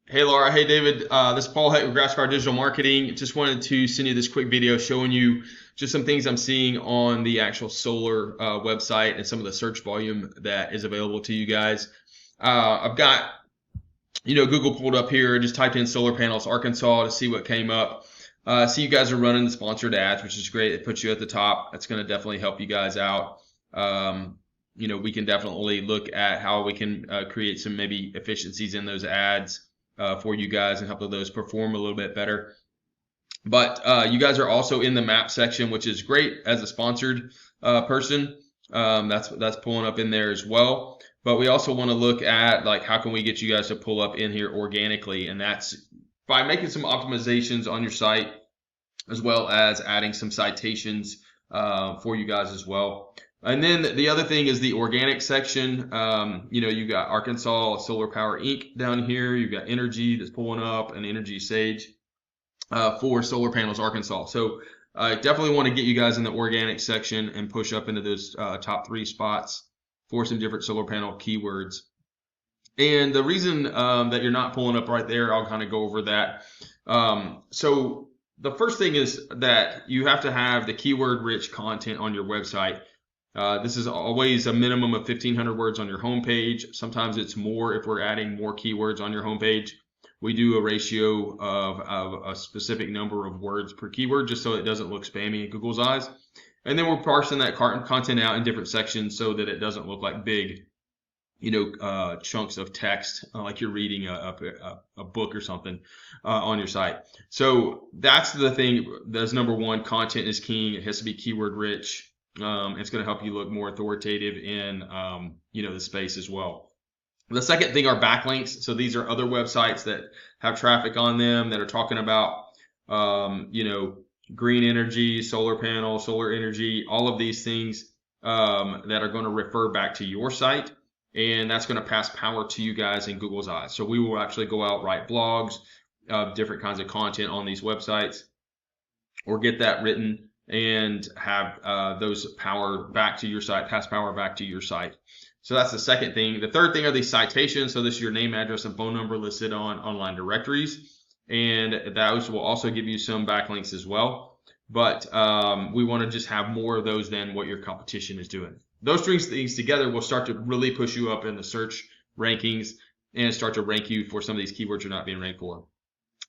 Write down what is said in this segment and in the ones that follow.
Hey Laura, hey David, this is Paul Heck with Grassfire Digital Marketing. Just wanted to send you this quick video showing you just some things I'm seeing on the actual solar website and some of the search volume that is available to you guys. I've got Google pulled up here. Just typed in solar panels Arkansas to see what came up. See you guys are running the sponsored ads, which is great. It puts you at the top. That's going to definitely help you guys out. We can definitely look at how we can create some maybe efficiencies in those ads for you guys and help those perform a little bit better. But you guys are also in the map section, which is great as a sponsored person. That's pulling up in there as well. But we also want to look at like how can we get you guys to pull up in here organically, and that's by making some optimizations on your site as well as adding some citations for you guys as well. And then the other thing is the organic section. You got Arkansas Solar Power Inc. down here. You've got Energy that's pulling up and Energy Sage for Solar Panels Arkansas. So I definitely want to get you guys in the organic section and push up into those top 3 spots for some different solar panel keywords. And the reason that you're not pulling up right there, I'll kind of go over that. So the first thing is that you have to have the keyword rich content on your website. This is always a minimum of 1,500 words on your homepage. Sometimes it's more if we're adding more keywords on your homepage. We do a ratio of a specific number of words per keyword just so it doesn't look spammy in Google's eyes. And then we're parsing that content out in different sections so that it doesn't look like big, chunks of text like you're reading a book or something on your site. So that's the thing. That's number one. Content is king. It has to be keyword rich. It's going to help you look more authoritative in the space as well. The second thing are backlinks. So these are other websites that have traffic on them that are talking about green energy, solar panel, solar energy, all of these things that are going to refer back to your site, and that's going to pass power to you guys in Google's eyes. So we will actually go out, write blogs of different kinds of content on these websites, or get that written and have those power back to your site, pass power back to your site. So that's the second thing. The third thing are these citations. So this is your name, address, and phone number listed on online directories. And those will also give you some backlinks as well. But we want to just have more of those than what your competition is doing. Those three things together will start to really push you up in the search rankings and start to rank you for some of these keywords you're not being ranked for.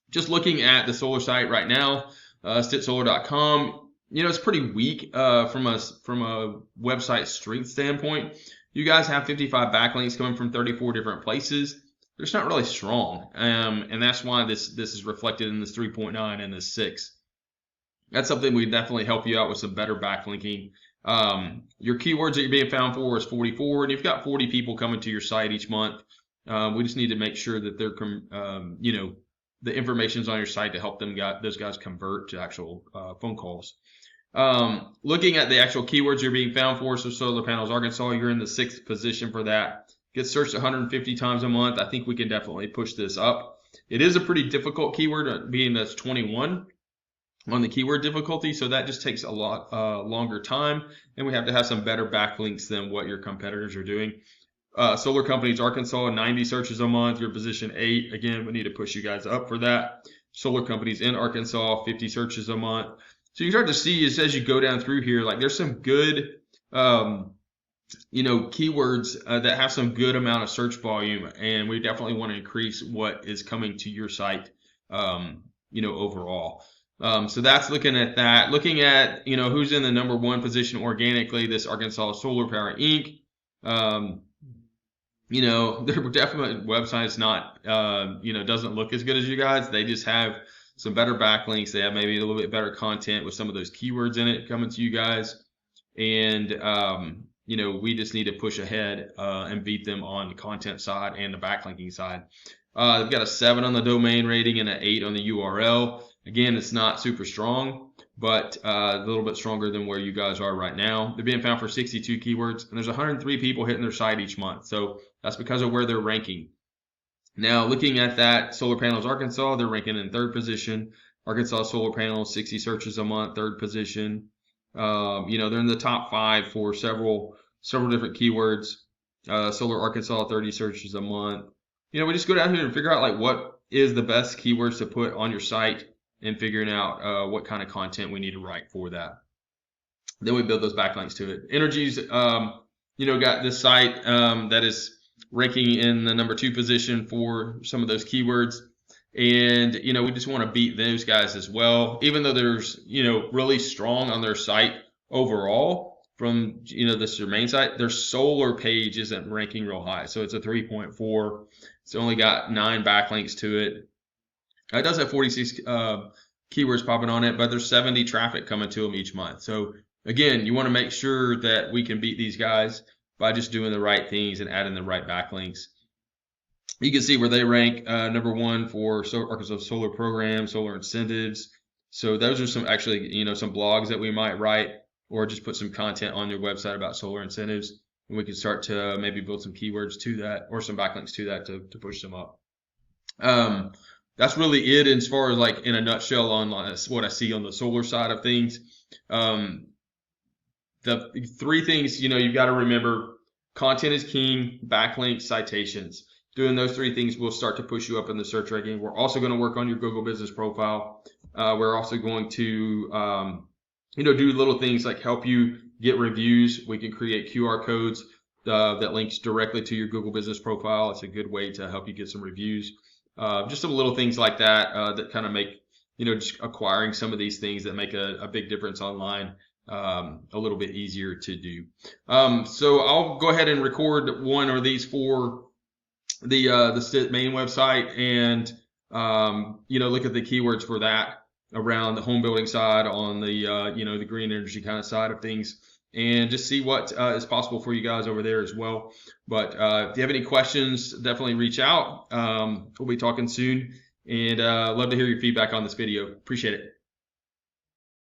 Just looking at the solar site right now, stittsolar.com, it's pretty weak from a website strength standpoint. You guys have 55 backlinks coming from 34 different places. They're just not really strong, and that's why this is reflected in this 3.9 and this 6. That's something we definitely help you out with some better backlinking. Your keywords that you're being found for is 44, and you've got 40 people coming to your site each month. We just need to make sure that they're, the information's on your site to help those guys convert to actual phone calls. Looking at the actual keywords you're being found for, so solar panels Arkansas, you're in the 6th position for that. Gets searched 150 times a month. I think we can definitely push this up. It is a pretty difficult keyword, being that's 21 on the keyword difficulty, so that just takes a lot longer time, and we have to have some better backlinks than what your competitors are doing. Solar companies Arkansas, 90 searches a month. You're position 8. Again, we need to push you guys up for that. Solar companies in Arkansas, 50 searches a month. So you start to see as you go down through here, like there's some good, keywords that have some good amount of search volume, and we definitely want to increase what is coming to your site, overall. So that's looking at that. Looking at, who's in the number 1 position organically, this Arkansas Solar Power Inc. Their definite website's not, doesn't look as good as you guys. They just have some better backlinks. They have maybe a little bit better content with some of those keywords in it coming to you guys. And, we just need to push ahead and beat them on the content side and the backlinking side. They've got a 7 on the domain rating and an 8 on the URL. Again, it's not super strong, but a little bit stronger than where you guys are right now. They're being found for 62 keywords, and there's 103 people hitting their site each month. So that's because of where they're ranking. Now, looking at that, Solar Panels Arkansas, they're ranking in 3rd position. Arkansas Solar Panels, 60 searches a month, 3rd position. They're in the top 5 for several different keywords. Solar Arkansas, 30 searches a month. We just go down here and figure out like is the best keywords to put on your site and figuring out what kind of content we need to write for that. Then we build those backlinks to it. Energy's, got this site that is ranking in the #2 position for some of those keywords. And, we just want to beat those guys as well, even though there's, really strong on their site overall from, this is their main site. Their solar page isn't ranking real high. So it's a 3.4. It's only got 9 backlinks to it. It does have 46 keywords popping on it, but there's 70 traffic coming to them each month. So again, you want to make sure that we can beat these guys by just doing the right things and adding the right backlinks. You can see where they rank #1 for Arkansas Solar Program, solar incentives. So those are some actually, some blogs that we might write, or just put some content on your website about solar incentives. And we can start to maybe build some keywords to that or some backlinks to that to push them up. That's really it as far as like in a nutshell on what I see on the solar side of things. The 3 things, you've got to remember: content is king, backlinks, citations. Doing those 3 things will start to push you up in the search ranking. We're also going to work on your Google business profile. We're also going to, do little things like help you get reviews. We can create QR codes that links directly to your Google business profile. It's a good way to help you get some reviews. Just some little things like that that kind of make, just acquiring some of these things that make a big difference online a little bit easier to do. So I'll go ahead and record one of these for the Stitt main website, and look at the keywords for that around the home building side, on the the green energy kind of side of things, and just see what is possible for you guys over there as well. But if you have any questions, definitely reach out. We'll be talking soon, and love to hear your feedback on this video. Appreciate it.